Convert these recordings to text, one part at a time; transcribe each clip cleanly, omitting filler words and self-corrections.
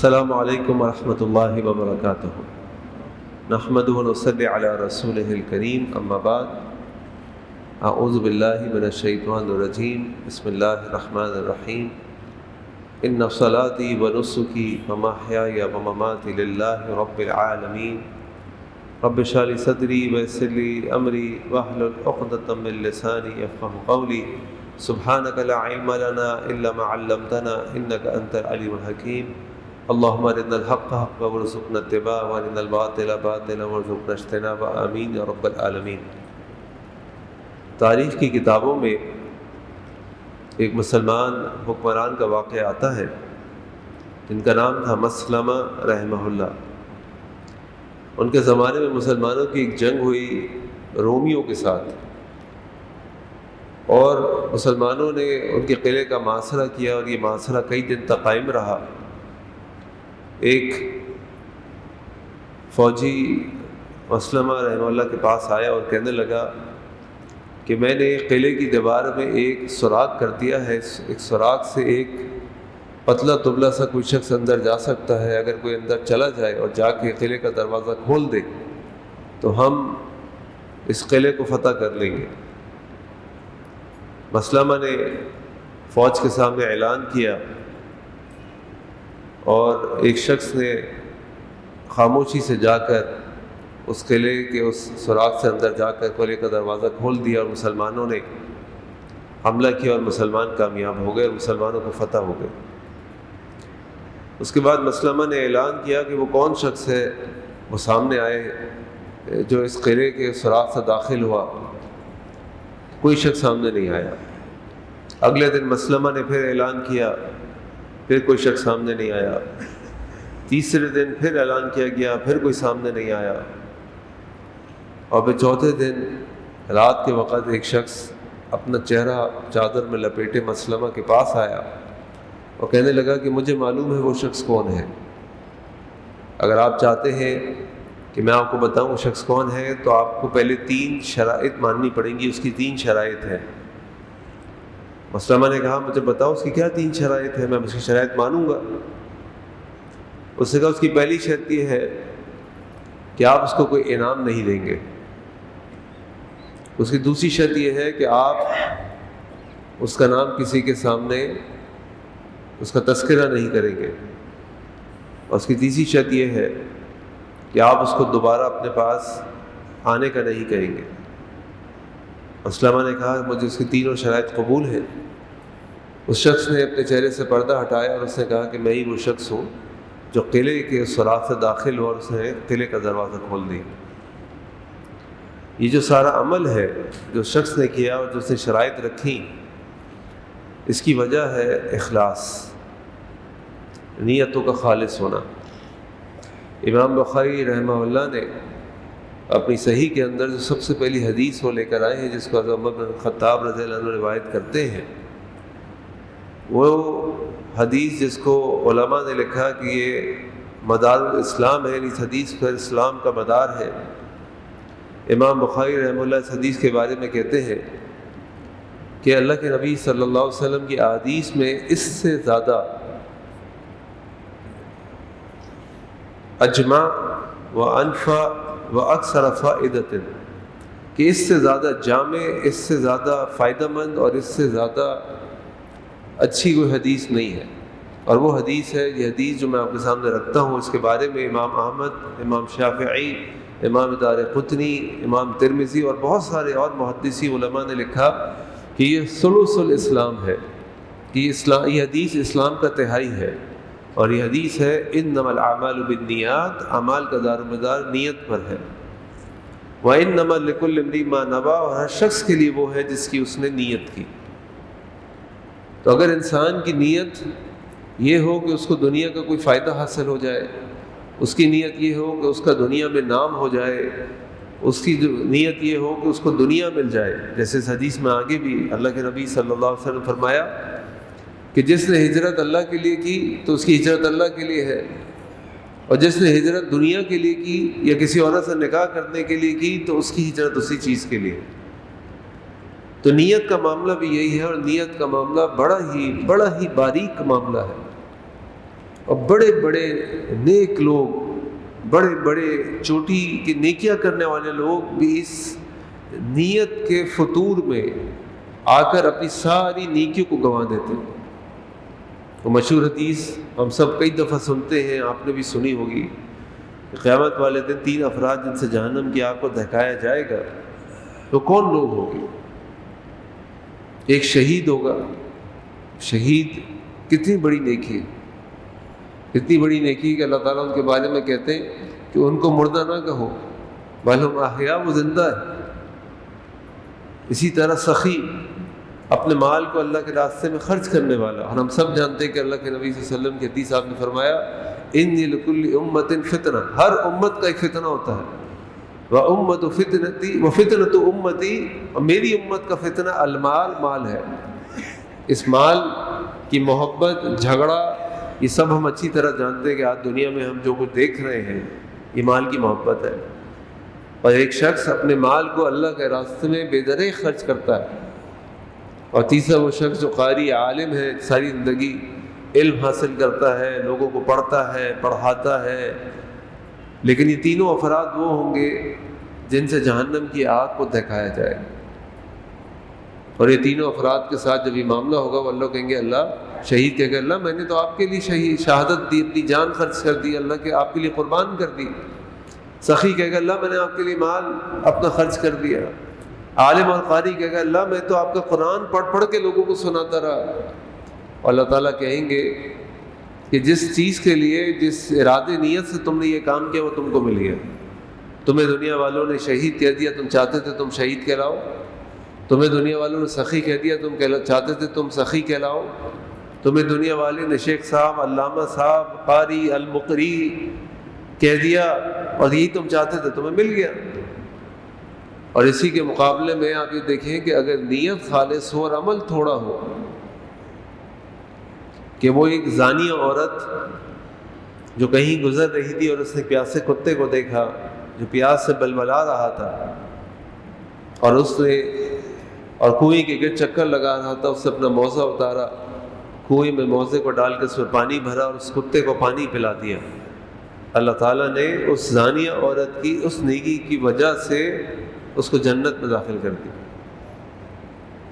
السلام علیکم ورحمۃ اللہ وبرکاتہ۔ نحمدہ ونصلی علی رسولہ الکریم، اما بعد، اعوذ باللہ من الشیطان الرجیم، بسم اللہ الرحمن الرحیم۔ ان صلاتی ونسکی ومحیای ومماتی للہ رب العالمین، رب اشرح لی صدری ویسر لی امری واحلل عقدۃ من لسانی یفقہوا قولی۔ سبحانک لا علم لنا الا ما علمتنا انک انت العلیم الحکیم۔ اللہم ارنا الحق حقا وارزقنا اتباعہ وارنا الباطل باطلا وارزقنا اجتنابہ، آمین یا رب العالمین۔ تاریخ کی کتابوں میں ایک مسلمان حکمران کا واقعہ آتا ہے جن کا نام تھا مسلمہ رحمہ اللہ۔ ان کے زمانے میں مسلمانوں کی ایک جنگ ہوئی رومیوں کے ساتھ، اور مسلمانوں نے ان کے قلعے کا محاصرہ کیا، اور یہ محاصرہ کئی دن تک قائم رہا۔ ایک فوجی مسلمہ رحمہ اللہ کے پاس آیا اور کہنے لگا کہ میں نے قلعے کی دیوار میں ایک سوراخ کر دیا ہے، ایک سوراخ سے ایک پتلا دبلا سا کوئی شخص اندر جا سکتا ہے۔ اگر کوئی اندر چلا جائے اور جا کے قلعے کا دروازہ کھول دے تو ہم اس قلعے کو فتح کر لیں گے۔ مسلمہ نے فوج کے سامنے اعلان کیا، اور ایک شخص نے خاموشی سے جا کر اس قلعے کے اس سوراخ سے اندر جا کر قلعے کا دروازہ کھول دیا، اور مسلمانوں نے حملہ کیا اور مسلمان کامیاب ہو گئے اور مسلمانوں کو فتح ہو گئے۔ اس کے بعد مسلمہ نے اعلان کیا کہ وہ کون شخص ہے، وہ سامنے آئے جو اس قلعے کے سوراخ سے داخل ہوا۔ کوئی شخص سامنے نہیں آیا۔ اگلے دن مسلمہ نے پھر اعلان کیا، پھر کوئی شخص سامنے نہیں آیا۔ تیسرے دن پھر اعلان کیا گیا، پھر کوئی سامنے نہیں آیا۔ اور پھر چوتھے دن رات کے وقت ایک شخص اپنا چہرہ چادر میں لپیٹے مسلمہ کے پاس آیا اور کہنے لگا کہ مجھے معلوم ہے وہ شخص کون ہے۔ اگر آپ چاہتے ہیں کہ میں آپ کو بتاؤں وہ شخص کون ہے تو آپ کو پہلے 3 شرائط ماننی پڑیں گی۔ اس کی 3 شرائط ہیں۔ مسلمہ نے کہا مجھے بتاؤ اس کی کیا 3 شرائط ہیں، میں اس کی شرائط مانوں گا۔ اس نے کہا اس کی پہلی شرط یہ ہے کہ آپ اس کو کوئی انعام نہیں دیں گے۔ اس کی دوسری شرط یہ ہے کہ آپ اس کا نام کسی کے سامنے اس کا تذکرہ نہیں کریں گے۔ اور اس کی تیسری شرط یہ ہے کہ آپ اس کو دوبارہ اپنے پاس آنے کا نہیں کہیں گے۔ مسلمہ نے کہا مجھے اس کی 3 شرائط قبول ہیں۔ اس شخص نے اپنے چہرے سے پردہ ہٹایا اور اس نے کہا کہ میں ہی وہ شخص ہوں جو قلعے کے سوراخ سے داخل ہوا اور اس نے قلعے کا دروازہ کھول دیا۔ یہ جو سارا عمل ہے جو شخص نے کیا اور جو اس نے شرائط رکھی، اس کی وجہ ہے اخلاص، نیتوں کا خالص ہونا۔ امام بخاری رحمہ اللہ نے اپنی صحیح کے اندر جو سب سے پہلی حدیث وہ لے کر آئے ہیں، جس کو حضرت عمر بن خطاب رضی اللہ عنہ روایت کرتے ہیں، وہ حدیث جس کو علماء نے لکھا کہ یہ مدار الاسلام ہے، یعنی اس حدیث پر اسلام کا مدار ہے۔ امام بخاری رحمہ اللہ اس حدیث کے بارے میں کہتے ہیں کہ اللہ کے نبی صلی اللہ علیہ وسلم کی احادیث میں اس سے زیادہ اجمع و انفع و اکثر فائدۃ، کہ اس سے زیادہ جامع، اس سے زیادہ فائدہ مند اور اس سے زیادہ اچھی کوئی حدیث نہیں ہے۔ اور وہ حدیث ہے، یہ حدیث جو میں آپ کے سامنے رکھتا ہوں، اس کے بارے میں امام احمد، امام شافعی، امام دارقطنی، امام ترمذی اور بہت سارے اور محدثی علماء نے لکھا کہ یہ ثلث الاسلام ہے، کہ یہ حدیث اسلام کا تہائی ہے۔ اور یہ حدیث ہے انما الاعمال بالنیات، اعمال کا دار و مدار نیت پر ہے۔ وانما لکل امرئ ما نویٰ، اور ہر شخص کے لیے وہ ہے جس کی اس نے نیت کی۔ تو اگر انسان کی نیت یہ ہو کہ اس کو دنیا کا کوئی فائدہ حاصل ہو جائے، اس کی نیت یہ ہو کہ اس کا دنیا میں نام ہو جائے، اس کی نیت یہ ہو کہ اس کو دنیا مل جائے، جیسے اس حدیث میں آگے بھی اللہ کے نبی صلی اللہ علیہ وسلم فرمایا کہ جس نے ہجرت اللہ کے لیے کی تو اس کی ہجرت اللہ کے لیے ہے، اور جس نے ہجرت دنیا کے لیے کی یا کسی عورت سے نکاح کرنے کے لیے کی تو اس کی ہجرت اسی چیز کے لیے۔ تو نیت کا معاملہ بھی یہی ہے، اور نیت کا معاملہ بڑا ہی باریک معاملہ ہے۔ اور بڑے بڑے نیک لوگ، بڑے بڑے چوٹی کی نیکیاں کرنے والے لوگ بھی اس نیت کے فطور میں آ کر اپنی ساری نیکیوں کو گنوا دیتے ہیں۔ وہ مشہور حدیث ہم سب کئی دفعہ سنتے ہیں، آپ نے بھی سنی ہوگی، قیامت والے دن 3 افراد جن سے جہنم کی آگ کو دہکایا جائے گا، تو کون لوگ ہوں گے؟ ایک شہید ہوگا۔ شہید کتنی بڑی نیکی ہے، اتنی بڑی نیکی کہ اللہ تعالیٰ ان کے بارے میں کہتے ہیں کہ ان کو مردہ نہ کہو بل ہم احیاء، وہ زندہ ہے۔ اسی طرح سخی، اپنے مال کو اللہ کے راستے میں خرچ کرنے والا، اور ہم سب جانتے ہیں کہ اللہ کے نبی صلی اللہ علیہ وسلم کی حدیث آپ نے فرمایا انی لکل امت فتنہ، ہر امت کا ایک فتنہ ہوتا ہے، وامت فتنتی وفتنۃ امتی، اور میری امت کا فتنہ المال، مال ہے۔ اس مال کی محبت، جھگڑا، یہ سب ہم اچھی طرح جانتے ہیں کہ آج دنیا میں ہم جو کچھ دیکھ رہے ہیں یہ مال کی محبت ہے۔ اور ایک شخص اپنے مال کو اللہ کے راستے میں بے درے خرچ کرتا ہے، اور تیسرا وہ شخص جو قاری عالم ہے، ساری زندگی علم حاصل کرتا ہے، لوگوں کو پڑھتا ہے، پڑھاتا ہے، لیکن یہ تینوں افراد وہ ہوں گے جن سے جہنم کی آگ کو دہکایا جائے گا۔ اور یہ تینوں افراد کے ساتھ جب یہ معاملہ ہوگا، وہ اللہ کہیں گے، اللہ شہید کہے گا اللہ میں نے تو آپ کے لیے شہادت دی، اپنی جان خرچ کر دی، اللہ کے آپ کے لیے قربان کر دی۔ سخی کہے گا اللہ میں نے آپ کے لیے مال اپنا خرچ کر دیا۔ عالم اور قاری کہے گا اللہ میں تو آپ کا قرآن پڑھ پڑھ کے لوگوں کو سناتا رہا۔ اور اللہ تعالیٰ کہیں گے کہ جس چیز کے لیے، جس ارادے نیت سے تم نے یہ کام کیا وہ تم کو مل گیا۔ تمہیں دنیا والوں نے شہید کہہ دیا، تم چاہتے تھے تم شہید کہلاؤ۔ تمہیں دنیا والوں نے سخی کہہ دیا، تم چاہتے تھے تم سخی کہلاؤ۔ تمہیں دنیا والے نے شیخ صاحب، علامہ صاحب، قاری، المقری کہہ دیا، اور یہی تم چاہتے تھے، تمہیں مل گیا۔ اور اسی کے مقابلے میں آپ یہ دیکھیں کہ اگر نیت خالص ہو اور عمل تھوڑا ہو، کہ وہ ایک زانیہ عورت جو کہیں گزر رہی تھی اور اس نے پیاسے کتے کو دیکھا جو پیاس سے بلبلا رہا تھا، اور اس نے اور کنویں کے گرد چکر لگا رہا تھا، اس نے اپنا موزہ اتارا، کنویں میں موزے کو ڈال کے اس میں پانی بھرا اور اس کتے کو پانی پلا دیا۔ اللہ تعالیٰ نے اس زانیہ عورت کی اس نیکی کی وجہ سے اس کو جنت میں داخل کر دیا۔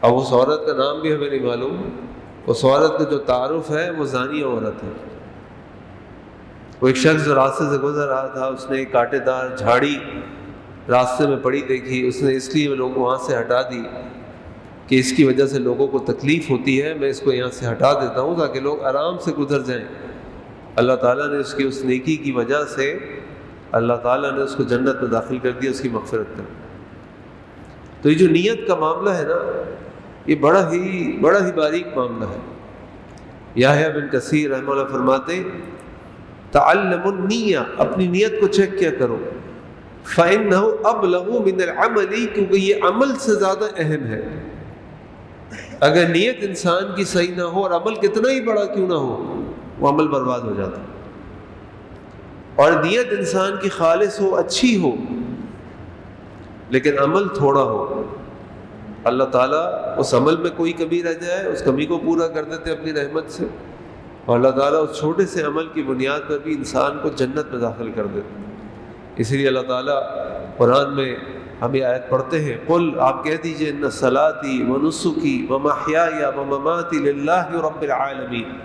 اب اس عورت کا نام بھی ہمیں نہیں معلوم، اس عورت کا جو تعارف ہے وہ زانیہ عورت ہے۔ وہ ایک شخص جو راستے سے گزر رہا تھا، اس نے ایک کانٹے دار جھاڑی راستے میں پڑی دیکھی، اس نے اس لیے لوگ وہاں سے ہٹا دی کہ اس کی وجہ سے لوگوں کو تکلیف ہوتی ہے، میں اس کو یہاں سے ہٹا دیتا ہوں تاکہ لوگ آرام سے گزر جائیں۔ اللہ تعالیٰ نے اس کی اس نیکی کی وجہ سے اللہ تعالیٰ نے اس کو جنت میں داخل کر دیا، اس کی مغفرت کر دی۔ تو یہ جو نیت کا معاملہ ہے نا، یہ بڑا ہی باریک معاملہ ہے۔ یحییٰ بن کثیر رحمہ اللہ فرماتے تعلم النیہ، اپنی نیت کو چیک کیا کرو، فإنہ ابلغ من العمل، کیونکہ یہ عمل سے زیادہ اہم ہے۔ اگر نیت انسان کی صحیح نہ ہو اور عمل کتنا ہی بڑا کیوں نہ ہو، وہ عمل برباد ہو جاتا ہے۔ اور نیت انسان کی خالص ہو، اچھی ہو، لیکن عمل تھوڑا ہو، اللہ تعالیٰ اس عمل میں کوئی کمی رہ جائے اس کمی کو پورا کر دیتے اپنی رحمت سے، اور اللہ تعالیٰ اس چھوٹے سے عمل کی بنیاد پر بھی انسان کو جنت میں داخل کر دیتے۔ اسی لیے اللہ تعالیٰ قرآن میں ہم یہ آیت پڑھتے ہیں، قل، آپ کہہ دیجئے، ان صلاتی و نسکی و محیای و مماتی للہ رب العالمین،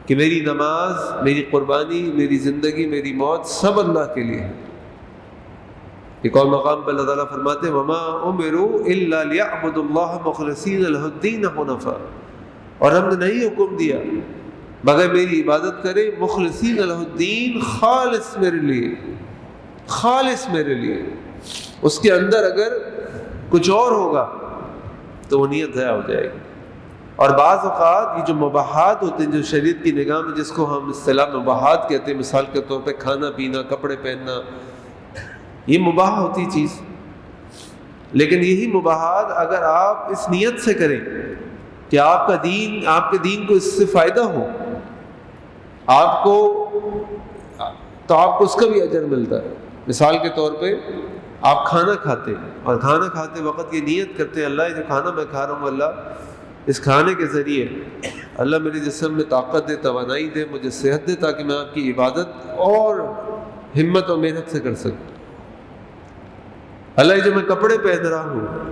کہ میری نماز، میری قربانی، میری زندگی، میری موت سب اللہ کے لیے ہے۔ ایک اور مقام پر اللہ تعالیٰ فرماتے ہیں وما امروا الا لیعبدوا اللہ مخلصین لہ الدین حنفاء، اور ہم نے نہیں حکم دیا مگر میری عبادت کرے مخلصین لہ الدین، خالص میرے لیے، خالص میرے لیے۔ اس کے اندر اگر کچھ اور ہوگا تو وہ نیت ضائع ہو جائے گی۔ اور بعض اوقات یہ جو مباحات ہوتے ہیں، جو شریعت کی نگاہ میں جس کو ہم اصطلاح مباحات کہتے ہیں، مثال کے طور پہ کھانا پینا، کپڑے پہننا، یہ مباح ہوتی چیز، لیکن یہی مباحات اگر آپ اس نیت سے کریں کہ آپ کا دین، آپ کے دین کو اس سے فائدہ ہو، آپ کو، تو آپ کو اس کا بھی اجر ملتا ہے۔ مثال کے طور پہ آپ کھانا کھاتے ہیں اور کھانا کھاتے وقت یہ نیت کرتے ہیں اللہ یہ جو کھانا میں کھا رہا ہوں اللہ اس کھانے کے ذریعے اللہ میرے جسم میں طاقت دے، توانائی دے، مجھے صحت دے، تاکہ میں آپ کی عبادت اور ہمت اور محنت سے کر سکوں۔ اللہ یہ جو میں کپڑے پہن رہا ہوں،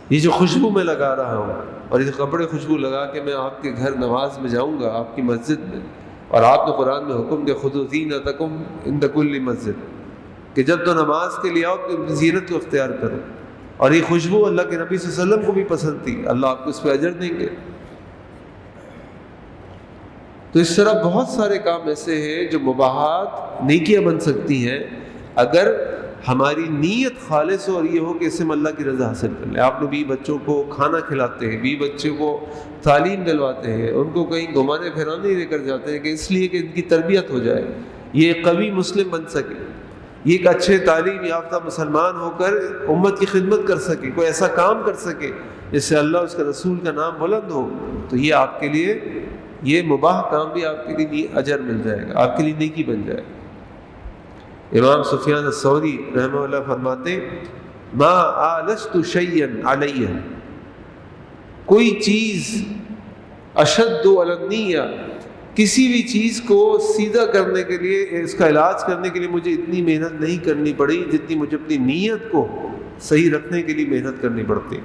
یہ جو خوشبو میں لگا رہا ہوں، اور یہ کپڑے خوشبو لگا کے میں آپ کے گھر نماز میں جاؤں گا، آپ کی مسجد میں، اور آپ نے قرآن میں حکم دیا خذوا زینتکم عند کل مسجد، کہ جب تو نماز کے لیے آؤ تو اپنی زینت کو اختیار کرو۔ اور یہ خوشبو اللہ کے نبی صلی اللہ علیہ وسلم کو بھی پسند تھی، اللہ آپ کو اس پہ اجر دیں گے۔ تو اس طرح بہت سارے کام ایسے ہیں جو مباحات نیکیاں بن سکتی ہیں اگر ہماری نیت خالص ہو، اور یہ ہو کہ اس سے ہم اللہ کی رضا حاصل کر لیں۔ آپ نے بھی بچوں کو کھانا کھلاتے ہیں، بھی بچوں کو تعلیم دلواتے ہیں، ان کو کہیں گھمانے پھرانے لے کر جاتے ہیں کہ اس لیے کہ ان کی تربیت ہو جائے، یہ ایک قوی مسلم بن سکے، یہ ایک اچھے تعلیم یافتہ مسلمان ہو کر امت کی خدمت کر سکے، کوئی ایسا کام کر سکے جس سے اللہ اس کے رسول کا نام بلند ہو، تو یہ آپ کے لیے، یہ مباح کام بھی آپ کے لیے اجر مل جائے گا، آپ کے لیے نیکی بن جائے گا۔ امام سفیان الثوری رحمہ اللہ فرماتے ما آلست شیئا علیہ، کوئی چیز اشد علی النیہ، کسی بھی چیز کو سیدھا کرنے کے لیے، اس کا علاج کرنے کے لیے مجھے اتنی محنت نہیں کرنی پڑی جتنی مجھے اپنی نیت کو صحیح رکھنے کے لیے محنت کرنی پڑتی،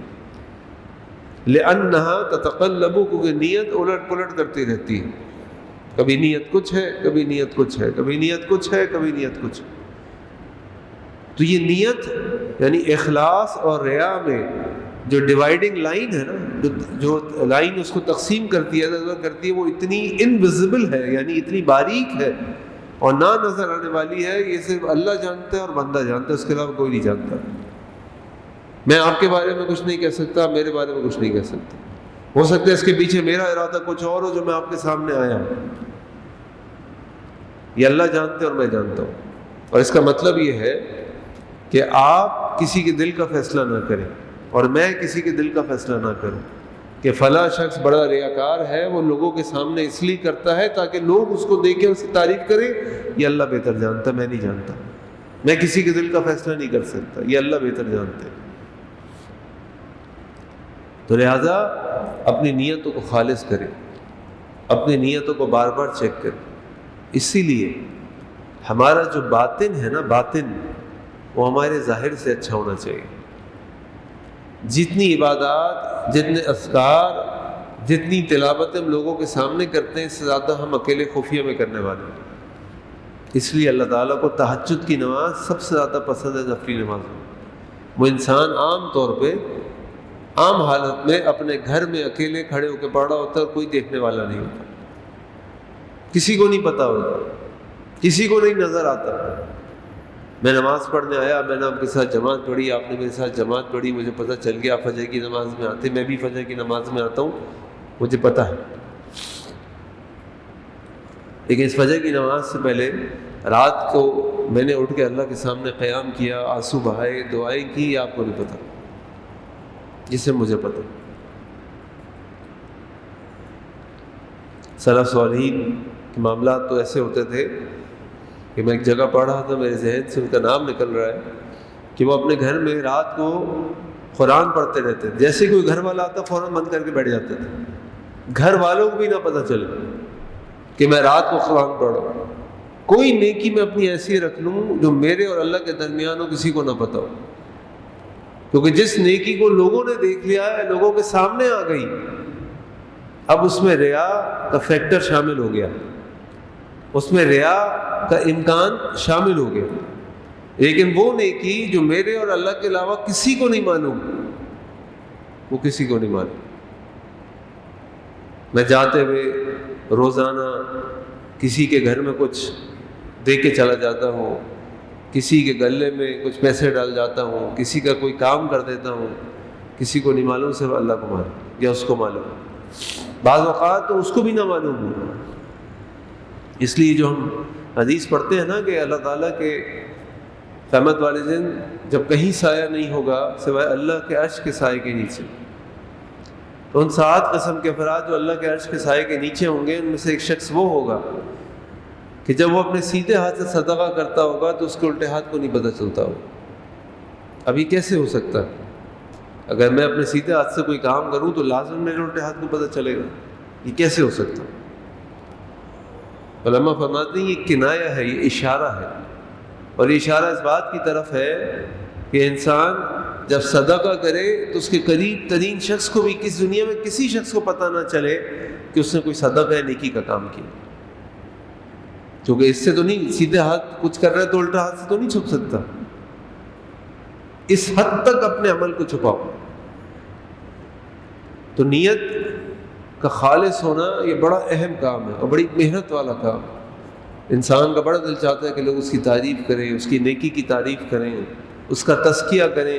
لأنہا تتقلب، کیونکہ نیت الٹ پلٹ کرتی رہتی ہے، کبھی نیت کچھ ہے، کبھی نیت کچھ ہے، کبھی نیت کچھ ہے، کبھی نیت کچھ ہے۔ تو یہ نیت یعنی اخلاص اور ریا میں جو ڈیوائیڈنگ لائن ہے نا، جو لائن اس کو تقسیم کرتی ہے وہ اتنی انویزیبل ہے، یعنی اتنی باریک ہے اور نہ نظر آنے والی ہے، یہ صرف اللہ جانتا ہے اور بندہ جانتا ہے، اس کے علاوہ کوئی نہیں جانتا۔ میں آپ کے بارے میں کچھ نہیں کہہ سکتا، میرے بارے میں کچھ نہیں کہہ سکتا، ہو سکتا ہے اس کے پیچھے میرا ارادہ کچھ اور ہو جو میں آپ کے سامنے آیا ہوں، یہ اللہ جانتے اور میں جانتا ہوں۔ اور اس کا مطلب یہ ہے کہ آپ کسی کے دل کا فیصلہ نہ کریں اور میں کسی کے دل کا فیصلہ نہ کروں کہ فلاں شخص بڑا ریاکار ہے، وہ لوگوں کے سامنے اس لیے کرتا ہے تاکہ لوگ اس کو دیکھیں، اس کی تعریف کریں، یہ اللہ بہتر جانتا ہے، میں نہیں جانتا، میں کسی کے دل کا فیصلہ نہیں کر سکتا، یہ اللہ بہتر جانتے ہیں۔ تو لہٰذا اپنی نیتوں کو خالص کریں، اپنی نیتوں کو بار بار چیک کریں۔ اسی لیے ہمارا جو باطن ہے نا، باطن وہ ہمارے ظاہر سے اچھا ہونا چاہیے۔ جتنی عبادات، جتنے اذکار، جتنی تلاوت ہم لوگوں کے سامنے کرتے ہیں، اس سے زیادہ ہم اکیلے خفیہ میں کرنے والے ہیں۔ اس لیے اللہ تعالیٰ کو تہجد کی نماز سب سے زیادہ پسند ہے نفلی نماز میں۔ وہ انسان عام طور پہ عام حالت میں اپنے گھر میں اکیلے کھڑے ہو کے پڑھ رہا ہوتا ہے اور کوئی دیکھنے والا نہیں ہوتا، کسی کو نہیں پتا ہوتا، کسی کو نہیں نظر آتا۔ میں نماز پڑھنے آیا، میں نے آپ کے ساتھ جماعت پڑھی، آپ نے میرے ساتھ جماعت پڑھی، مجھے پتہ چل گیا آپ فجر کی نماز میں آتے، میں بھی فجر کی نماز میں آتا ہوں، مجھے پتہ ہے۔ لیکن اس فجر کی نماز سے پہلے رات کو میں نے اٹھ کے اللہ کے سامنے قیام کیا، آنسو بہائے، دعائیں کی، آپ کو نہیں پتہ، جسے مجھے پتہ۔ سلف صالحین کے معاملات تو ایسے ہوتے تھے کہ میں ایک جگہ پڑھ رہا تھا، میرے ذہن سے ان کا نام نکل رہا ہے کہ وہ اپنے گھر میں رات کو قرآن پڑھتے رہتے تھے، جیسے کوئی گھر والا آتا فوراً بند کر کے بیٹھ جاتے تھے، گھر والوں کو بھی نہ پتہ چلے کہ میں رات کو قرآن پڑھ رہا ہوں۔ کوئی نیکی میں اپنی ایسی رکھ لوں جو میرے اور اللہ کے درمیان ہو، کسی کو نہ پتہ ہو، کیونکہ جس نیکی کو لوگوں نے دیکھ لیا ہے، لوگوں کے سامنے آ گئی، اب اس میں ریا کا فیکٹر شامل ہو گیا، اس میں ریا کا امکان شامل ہو گیا۔ لیکن وہ نیکی جو میرے اور اللہ کے علاوہ کسی کو نہیں معلوم، وہ کسی کو نہیں معلوم، میں جاتے ہوئے روزانہ کسی کے گھر میں کچھ دے کے چلا جاتا ہوں، کسی کے گلے میں کچھ پیسے ڈال جاتا ہوں، کسی کا کوئی کام کر دیتا ہوں، کسی کو نہیں معلوم، صرف اللہ کو معلوم یا اس کو معلوم۔ بعض اوقات تو اس کو بھی نہ معلوم ہو۔ اس لیے جو ہم حدیث پڑھتے ہیں نا کہ اللہ تعالیٰ کے قیامت والے دن جب کہیں سایہ نہیں ہوگا سوائے اللہ کے عرش کے سائے کے نیچے، تو ان 7 قسم کے افراد جو اللہ کے عرش کے سائے کے نیچے ہوں گے، ان میں سے ایک شخص وہ ہوگا کہ جب وہ اپنے سیدھے ہاتھ سے صدقہ کرتا ہوگا تو اس کے الٹے ہاتھ کو نہیں پتہ چلتا ہوگا۔ اب یہ کیسے ہو سکتا ہے؟ اگر میں اپنے سیدھے ہاتھ سے کوئی کام کروں تو لازم میرے الٹے ہاتھ کو پتہ چلے گا. یہ کیسے ہو سکتا؟ علماء فرماتے ہیں یہ کنایہ ہے، یہ اشارہ ہے، اور یہ اشارہ اس بات کی طرف ہے کہ انسان جب صدقہ کرے تو اس کے قریب ترین شخص کو بھی کس دنیا میں کسی شخص کو پتہ نہ چلے کہ اس نے کوئی صدقہ نیکی کا کام کیا، کیونکہ اس سے تو نہیں، سیدھے ہاتھ کچھ کر رہا ہے تو الٹا ہاتھ سے تو نہیں چھپ سکتا. اس حد تک اپنے عمل کو چھپاؤ. تو نیت کا خالص ہونا یہ بڑا اہم کام ہے اور بڑی محنت والا کام. انسان کا بڑا دل چاہتا ہے کہ لوگ اس کی تعریف کریں، اس کی نیکی کی تعریف کریں، اس کا تزکیہ کریں،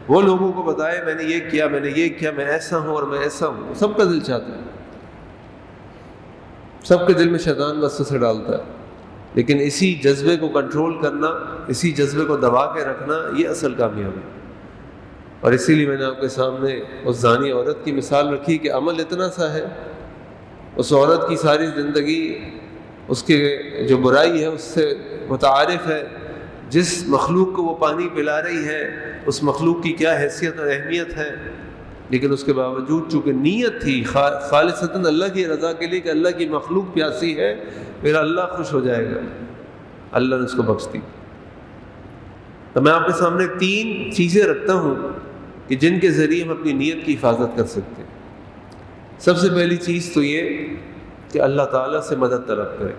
وہ لوگوں کو بتائے میں نے یہ کیا، میں نے یہ کیا، میں ایسا ہوں اور میں ایسا ہوں. سب کا دل چاہتا ہے، سب کے دل میں شیطان وسوسے ڈالتا ہے، لیکن اسی جذبے کو کنٹرول کرنا، اسی جذبے کو دبا کے رکھنا، یہ اصل کامیابی. اور اسی لیے میں نے آپ کے سامنے اس زانی عورت کی مثال رکھی کہ عمل اتنا سا ہے، اس عورت کی ساری زندگی اس کے جو برائی ہے اس سے متعارف ہے. جس مخلوق کو وہ پانی پلا رہی ہے اس مخلوق کی کیا حیثیت اور اہمیت ہے، لیکن اس کے باوجود چونکہ نیت تھی خالصتاً اللہ کی رضا کے لیے کہ اللہ کی مخلوق پیاسی ہے، میرا اللہ خوش ہو جائے گا، اللہ نے اس کو بخش دی. تو میں آپ کے سامنے 3 چیزیں رکھتا ہوں کہ جن کے ذریعے ہم اپنی نیت کی حفاظت کر سکتے ہیں. سب سے پہلی چیز تو یہ کہ اللہ تعالیٰ سے مدد طلب کریں،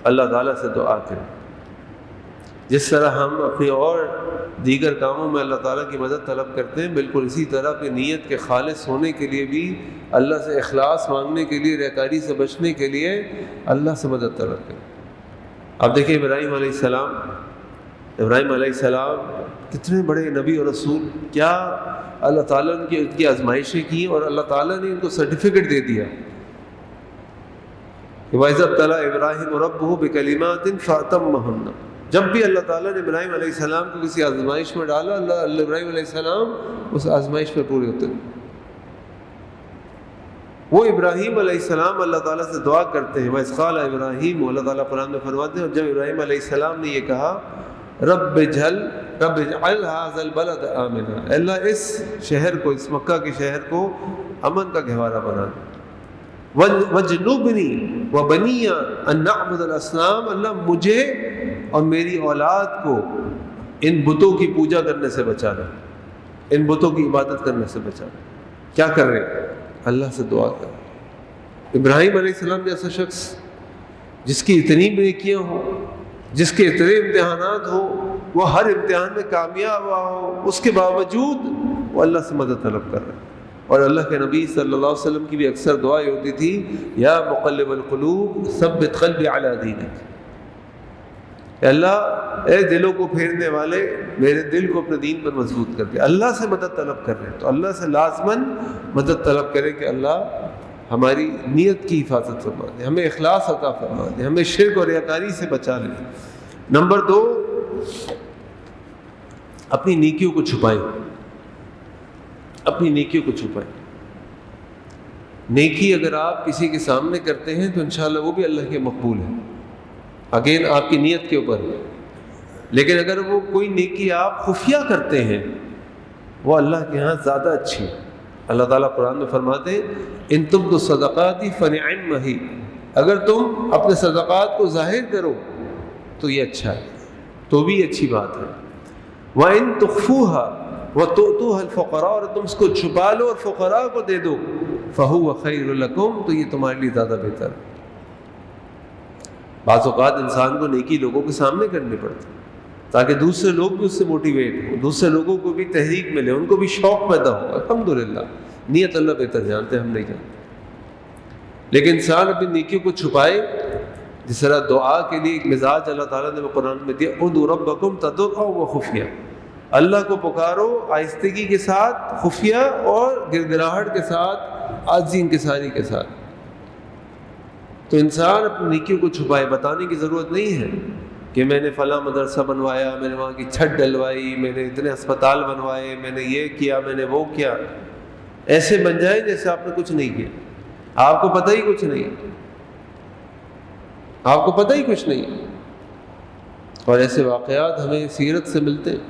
اللہ تعالیٰ سے دعا کریں. جس طرح ہم اپنی اور دیگر کاموں میں اللہ تعالیٰ کی مدد طلب کرتے ہیں، بالکل اسی طرح اپنی نیت کے خالص ہونے کے لیے بھی اللہ سے اخلاص مانگنے کے لیے، ریاکاری سے بچنے کے لیے اللہ سے مدد طلب کریں. آپ دیکھیں ابراہیم علیہ السلام کتنے بڑے نبی اور رسول، کیا اللہ تعالیٰ نے ان کی آزمائشیں کی اور اللہ تعالیٰ نے ان کو سرٹیفکیٹ دے دیا کہ وَإِذَا ابْتَلَىٰ إِبْرَاهِيمُ رَبُّهُ بِكَلِمَاتٍ فَأَتَمَّهُنَّ. جب بھی اللہ تعالیٰ نے ابراہیم علیہ السلام کو کسی آزمائش میں ڈالا، اللہ ابراہیم علیہ السلام اس آزمائش میں پورے اترے. وہ ابراہیم علیہ السلام اللہ تعالیٰ سے دعا کرتے ہیں، وَإِذْ قَالَ إِبْرَاهِيمُ، اللہ تعالیٰ قرآن میں فرماتے ہیں، اور جب ابراہیم علیہ السلام نے یہ کہا رب اجعل هذا البلد آمنا، اللہ اس شہر کو، اس مکہ کے شہر کو امن کا گہوارہ بنا دے. وَجْنُبْنِي وَبَنِيَّ أَن نَعْبُدَ الْأَصْنَامَ، اللہ مجھے اور میری اولاد کو ان بتوں کی پوجا کرنے سے بچا لے، ان بتوں کی عبادت کرنے سے بچا لے. کیا کر رہے ہیں؟ اللہ سے دعا کر رہے. ابراہیم علیہ السلام جیسا شخص جس کی اتنی نیکیاں ہوں، جس کے اتنے امتحانات ہو، وہ ہر امتحان میں کامیاب ہوا ہو، اس کے باوجود وہ اللہ سے مدد طلب کر رہے ہیں. اور اللہ کے نبی صلی اللہ علیہ وسلم کی بھی اکثر دعا یہ ہوتی تھی، یا مقلب القلوب ثبت قلبی علی دینک، اے اللہ اے دلوں کو پھیرنے والے میرے دل کو اپنے دین پر مضبوط کر دے. اللہ سے مدد طلب کر رہے ہیں تو اللہ سے لازماً مدد طلب کریں کہ اللہ ہماری نیت کی حفاظت فرما دے، ہمیں اخلاص عطا فرما دے، ہمیں شرک اور ریاکاری سے بچا لے. نمبر 2، اپنی نیکیوں کو چھپائیں، اپنی نیکیوں کو چھپائیں. نیکی اگر آپ کسی کے سامنے کرتے ہیں تو انشاءاللہ وہ بھی اللہ کے مقبول ہے، اگین آپ کی نیت کے اوپر ہے. لیکن اگر وہ کوئی نیکی آپ خفیہ کرتے ہیں وہ اللہ کے ہاں زیادہ اچھی ہے. اللہ تعالیٰ قرآن میں فرماتے ہیں ان تبدوا الصدقات فنعم ہی، اگر تم اپنے صدقات کو ظاہر کرو تو یہ اچھا ہے، تو بھی اچھی بات ہے. وَإِن تُخْفُوهَا وَتُؤْتُوهَا الْفُقَرَاءَ، اور تم اس کو چھپا لو اور فقراء کو دے دو، فَهُوَ خَيْرٌ لَكُمْ، تو یہ تمہارے لیے زیادہ بہتر ہے. بعض اوقات انسان کو نیکی لوگوں کے سامنے کرنی پڑتی تاکہ دوسرے لوگ بھی اس سے موٹیویٹ ہوں، دوسرے لوگوں کو بھی تحریک ملے، ان کو بھی شوق پیدا ہو. الحمدللہ نیت اللہ بہتر جانتے ہیں، ہم نہیں جانتے. لیکن انسان اپنی نیکیوں کو چھپائے، جس طرح دعا کے لیے ایک مزاج اللہ تعالیٰ نے قرآن میں دیا، ادعوا ربکم تضرعا وخفیہ، اللہ کو پکارو آہستگی کے ساتھ، خفیہ اور گڑگڑاہٹ کے ساتھ، عاجزی انکساری کے ساتھ. تو انسان اپنی نیکیوں کو چھپائے. بتانے کی ضرورت نہیں ہے کہ میں نے فلاں مدرسہ بنوایا، میں نے وہاں کی چھت ڈلوائی، میں نے اتنے اسپتال بنوائے، میں نے یہ کیا، میں نے وہ کیا. ایسے بن جائے جیسے آپ نے کچھ نہیں کیا، آپ کو پتہ ہی کچھ نہیں، آپ کو پتہ ہی کچھ نہیں. اور ایسے واقعات ہمیں سیرت سے ملتے ہیں.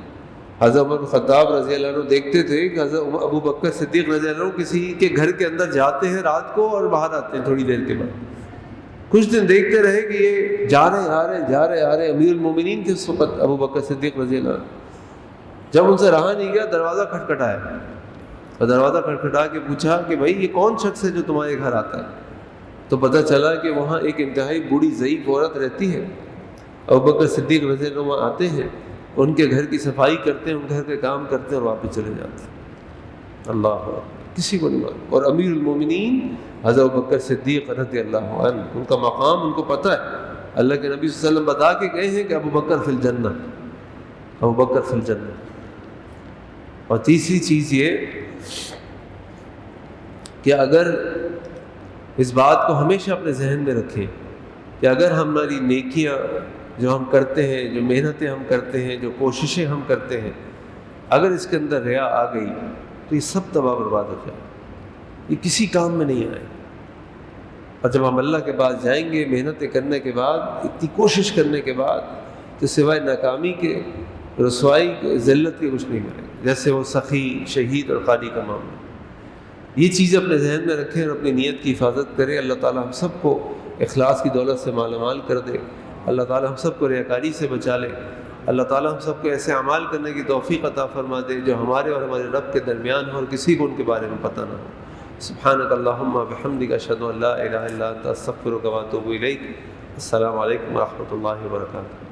حضرت عمر بن خطاب رضی اللہ عنہ دیکھتے تھے کہ حضرت ابو بکر صدیق رضی اللہ عنہ کسی کے گھر کے اندر جاتے ہیں رات کو اور باہر آتے ہیں تھوڑی دیر کے بعد. کچھ دن دیکھتے رہے کہ یہ جا رہے آ رہے امیر المومنین کے اس وقت ابو بکر صدیق رضی اللہ عنہ. جب ان سے رہا نہیں گیا دروازہ کھٹکھٹایا اور دروازہ کھٹکھٹا کے پوچھا کہ بھائی یہ کون شخص ہے جو تمہارے گھر آتا ہے؟ تو پتہ چلا کہ وہاں ایک انتہائی بوڑھی ضعیف عورت رہتی ہے. ابو بکر صدیق رضی اللہ عنہ آتے ہیں، ان کے گھر کی صفائی کرتے ہیں، ان گھر کے کام کرتے ہیں اور واپس چلے جاتے ہیں. اللہ اکبر، کسی کو نہیں معلوم. اور امیر المومنین حضرت ابو بکر صدیق رضی اللہ عنہ، ان کا مقام ان کو پتہ ہے. اللہ کے نبی صلی اللہ علیہ وسلم بتا کے گئے ہیں کہ ابو بکر فی الجنہ، ابو بکر فی الجنہ. اور تیسری چیز یہ کہ اگر اس بات کو ہمیشہ اپنے ذہن میں رکھیں کہ اگر ہماری نیکیاں جو ہم کرتے ہیں، جو محنتیں ہم کرتے ہیں، جو کوششیں ہم کرتے ہیں، اگر اس کے اندر ریا آ گئی تو یہ سب تباہ برباد ہو جائے، یہ کسی کام میں نہیں آئے. اور جب ہم اللہ کے پاس جائیں گے محنتیں کرنے کے بعد، اتنی کوشش کرنے کے بعد، تو سوائے ناکامی کے، رسوائی کے، ذلت کے کچھ نہیں ملے گا. جیسے وہ سخی، شہید اور قاری کا معاملہ. یہ چیزیں اپنے ذہن میں رکھیں اور اپنی نیت کی حفاظت کریں. اللہ تعالیٰ ہم سب کو اخلاص کی دولت سے مالا مال کر دے. اللہ تعالیٰ ہم سب کو ریاکاری سے بچا لے. اللہ تعالیٰ ہم سب کو ایسے اعمال کرنے کی توفیق عطا فرما دے جو ہمارے اور ہمارے رب کے درمیان ہو اور کسی کو ان کے بارے میں پتہ نہ ہو. سبحانک اللہم وبحمدک اشہد ان لا الہ الا انت استغفرک واتوب الیک. السلام علیکم ورحمۃ اللہ وبرکاتہ.